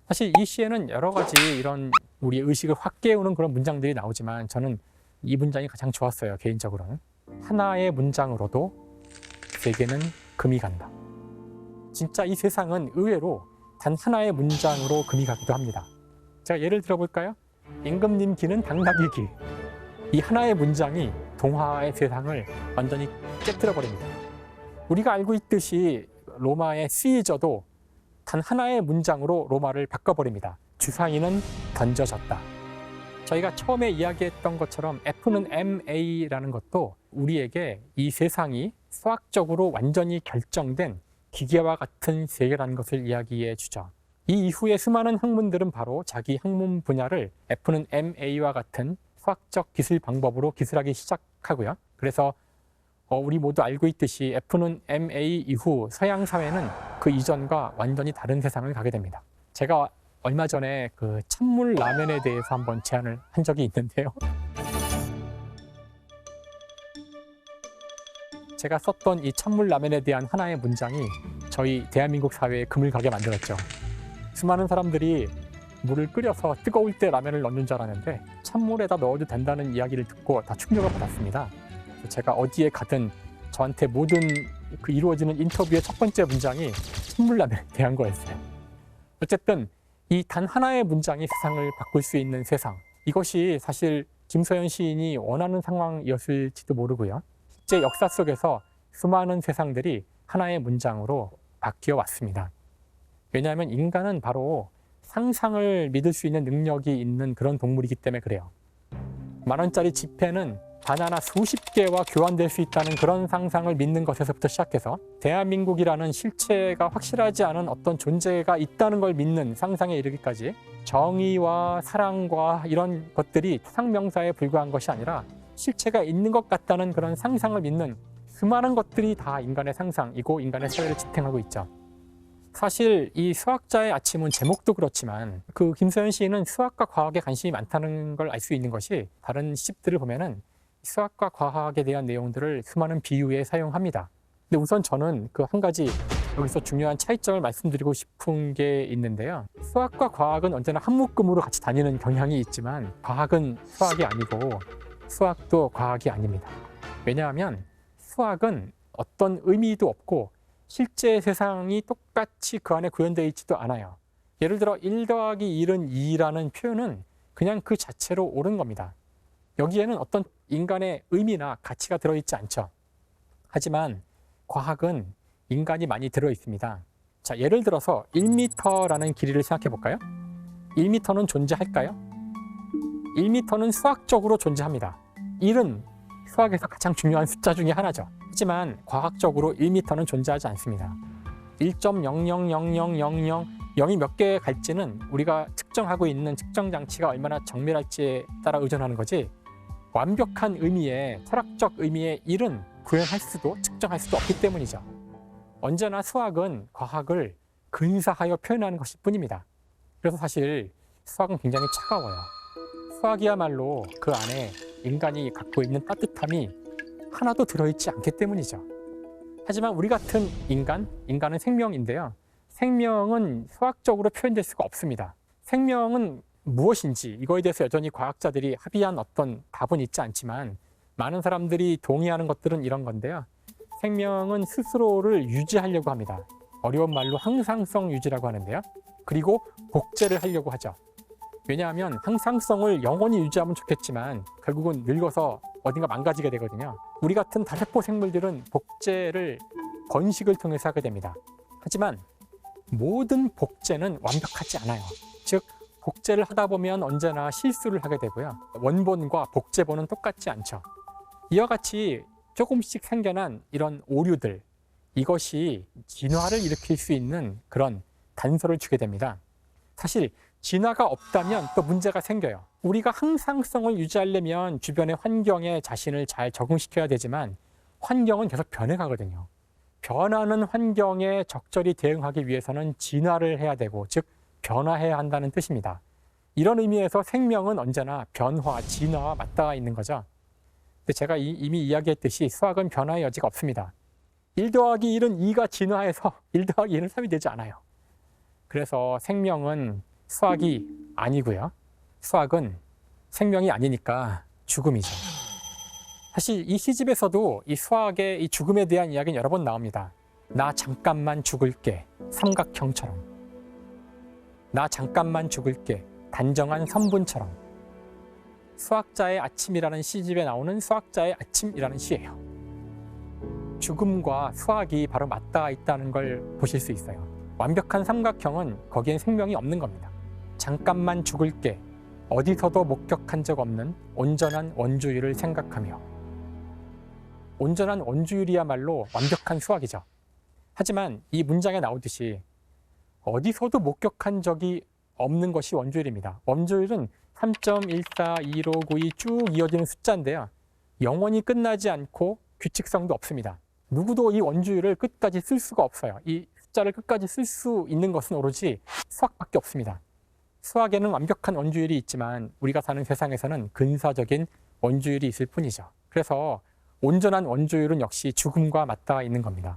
사실 이 시에는 여러 가지 이런 우리 의식을 확 깨우는 그런 문장들이 나오지만 저는 이 문장이 가장 좋았어요. 개인적으로는. 하나의 문장으로도 세계는 금이 간다. 진짜 이 세상은 의외로 단 하나의 문장으로 금이 가기도 합니다. 제가 예를 들어볼까요? 임금님 기는 당나귀 기. 이 하나의 문장이 동화의 세상을 완전히 깨뜨려 버립니다. 우리가 알고 있듯이 로마의 시저도 단 하나의 문장으로 로마를 바꿔버립니다. 주사위는 던져졌다. 저희가 처음에 이야기했던 것처럼 F는 MA라는 것도 우리에게 이 세상이 수학적으로 완전히 결정된 기계와 같은 세계라는 것을 이야기해 주죠. 이 이후에 수많은 학문들은 바로 자기 학문 분야를 F는 MA와 같은 수학적 기술 방법으로 기술하기 시작하고요. 그래서 우리 모두 알고 있듯이 F는 MA 이후 서양 사회는 그 이전과 완전히 다른 세상을 가게 됩니다. 제가 얼마 전에 그 찬물 라면에 대해서 한번 제안을 한 적이 있는데요. 제가 썼던 이 찬물 라면에 대한 하나의 문장이 저희 대한민국 사회에 금을 가게 만들었죠. 수많은 사람들이 물을 끓여서 뜨거울 때 라면을 넣는 줄 알았는데 찬물에다 넣어도 된다는 이야기를 듣고 다 충격을 받았습니다. 제가 어디에 가든 저한테 모든 그 이루어지는 인터뷰의 첫 번째 문장이 찬물라면에 대한 거였어요. 어쨌든 이 단 하나의 문장이 세상을 바꿀 수 있는 세상, 이것이 사실 김서연 시인이 원하는 상황이었을지도 모르고요. 실제 역사 속에서 수많은 세상들이 하나의 문장으로 바뀌어 왔습니다. 왜냐하면 인간은 바로 상상을 믿을 수 있는 능력이 있는 그런 동물이기 때문에 그래요. 10,000원짜리 지폐는 바나나 수십 개와 교환될 수 있다는 그런 상상을 믿는 것에서부터 시작해서 대한민국이라는 실체가 확실하지 않은 어떤 존재가 있다는 걸 믿는 상상에 이르기까지 정의와 사랑과 이런 것들이 상명사에 불과한 것이 아니라 실체가 있는 것 같다는 그런 상상을 믿는 수많은 것들이 다 인간의 상상이고 인간의 사회를 지탱하고 있죠. 사실 이 수학자의 아침은 제목도 그렇지만 그 김서연 시인은 수학과 과학에 관심이 많다는 걸 알 수 있는 것이 다른 시집들을 보면은 수학과 과학에 대한 내용들을 수많은 비유에 사용합니다. 근데 우선 저는 그 한 가지 여기서 중요한 차이점을 말씀드리고 싶은 게 있는데요. 수학과 과학은 언제나 한 묶음으로 같이 다니는 경향이 있지만 과학은 수학이 아니고 수학도 과학이 아닙니다. 왜냐하면 수학은 어떤 의미도 없고 실제 세상이 똑같이 그 안에 구현되어 있지도 않아요. 예를 들어 1 더하기 1은 2라는 표현은 그냥 그 자체로 옳은 겁니다. 여기에는 어떤 인간의 의미나 가치가 들어있지 않죠. 하지만 과학은 인간이 많이 들어있습니다. 자, 예를 들어서 1m라는 길이를 생각해 볼까요? 1m는 존재할까요? 1m는 수학적으로 존재합니다. 1은 수학에서 가장 중요한 숫자 중에 하나죠. 하지만 과학적으로 1m는 존재하지 않습니다. 1.000000 0이 몇 개 갈지는 우리가 측정하고 있는 측정 장치가 얼마나 정밀할지에 따라 의존하는 거지, 완벽한 의미의 철학적 의미의 1은 구현할 수도 측정할 수도 없기 때문이죠. 언제나 수학은 과학을 근사하여 표현하는 것일 뿐입니다. 그래서 사실 수학은 굉장히 차가워요. 수학이야말로 그 안에 인간이 갖고 있는 따뜻함이 하나도 들어있지 않기 때문이죠. 하지만 우리 같은 인간은 생명인데요. 생명은 수학적으로 표현될 수가 없습니다. 생명은 무엇인지 이거에 대해서 여전히 과학자들이 합의한 어떤 답은 있지 않지만 많은 사람들이 동의하는 것들은 이런 건데요. 생명은 스스로를 유지하려고 합니다. 어려운 말로 항상성 유지라고 하는데요. 그리고 복제를 하려고 하죠. 왜냐하면 항상성을 영원히 유지하면 좋겠지만 결국은 늙어서 어딘가 망가지게 되거든요. 우리 같은 다세포 생물들은 복제를 번식을 통해서 하게 됩니다. 하지만 모든 복제는 완벽하지 않아요. 즉 복제를 하다 보면 언제나 실수를 하게 되고요. 원본과 복제본은 똑같지 않죠. 이와 같이 조금씩 생겨난 이런 오류들, 이것이 진화를 일으킬 수 있는 그런 단서를 주게 됩니다. 사실 진화가 없다면 또 문제가 생겨요. 우리가 항상성을 유지하려면 주변의 환경에 자신을 잘 적응시켜야 되지만 환경은 계속 변해가거든요. 변하는 환경에 적절히 대응하기 위해서는 진화를 해야 되고, 즉 변화해야 한다는 뜻입니다. 이런 의미에서 생명은 언제나 변화, 진화와 맞닿아 있는 거죠. 근데 제가 이미 이야기했듯이 수학은 변화의 여지가 없습니다. 1 더하기 1은 2가 진화해서 1 더하기 1은 3이 되지 않아요. 그래서 생명은 수학이 아니고요. 수학은 생명이 아니니까 죽음이죠. 사실 이 시집에서도 이 수학의 이 죽음에 대한 이야기는 여러 번 나옵니다. 나 잠깐만 죽을게, 삼각형처럼. 나 잠깐만 죽을게, 단정한 선분처럼. 수학자의 아침이라는 시집에 나오는 수학자의 아침이라는 시예요. 죽음과 수학이 바로 맞닿아 있다는 걸 보실 수 있어요. 완벽한 삼각형은 거기엔 생명이 없는 겁니다. 잠깐만 죽을게, 어디서도 목격한 적 없는 온전한 원주율을 생각하며. 온전한 원주율이야말로 완벽한 수학이죠. 하지만 이 문장에 나오듯이 어디서도 목격한 적이 없는 것이 원주율입니다. 원주율은 3.142592 쭉 이어지는 숫자인데요. 영원히 끝나지 않고 규칙성도 없습니다. 누구도 이 원주율을 끝까지 쓸 수가 없어요. 이 숫자를 끝까지 쓸 수 있는 것은 오로지 수학밖에 없습니다. 수학에는 완벽한 원주율이 있지만 우리가 사는 세상에서는 근사적인 원주율이 있을 뿐이죠. 그래서 온전한 원주율은 역시 죽음과 맞닿아 있는 겁니다.